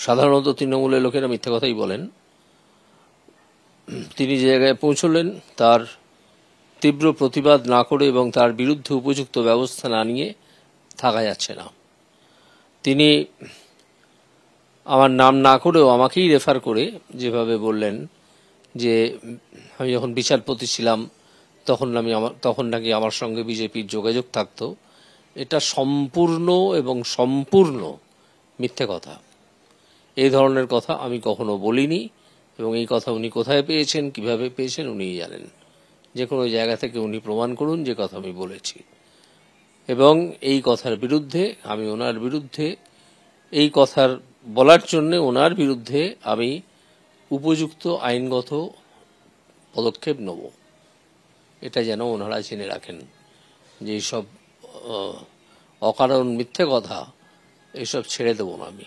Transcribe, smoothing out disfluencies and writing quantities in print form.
সাধারণত তৃণমূলের লোকেরা মিথ্যা কথাই বলেন। তিনি যে জায়গায় পৌঁছলেন তার তীব্র প্রতিবাদ না করে এবং তার বিরুদ্ধে উপযুক্ত ব্যবস্থা না নিয়ে থাকা যাচ্ছে না। তিনি আমার নাম না করেও আমাকেই রেফার করে যেভাবে বললেন যে আমি যখন বিচারপতি ছিলাম তখন নাকি আমার সঙ্গে বিজেপির যোগাযোগ থাকতো, এটা সম্পূর্ণ মিথ্যে কথা। এই ধরনের কথা আমি কখনো বলিনি এবং এই কথা উনি কোথায় পেয়েছেন, কিভাবে পেয়েছেন উনিই জানেন। যে কোনো জায়গা থেকে উনি প্রমাণ করুন যে কথা আমি বলেছি। এবং এই কথার বিরুদ্ধে আমি ওনার বিরুদ্ধে এই কথার বলার জন্য ওনার বিরুদ্ধে আমি উপযুক্ত আইনগত পদক্ষেপ নেব। এটা যেন ওনারা জেনে রাখেন যে এইসব অকারণ মিথ্যে কথা এইসব ছেড়ে দেব না আমি।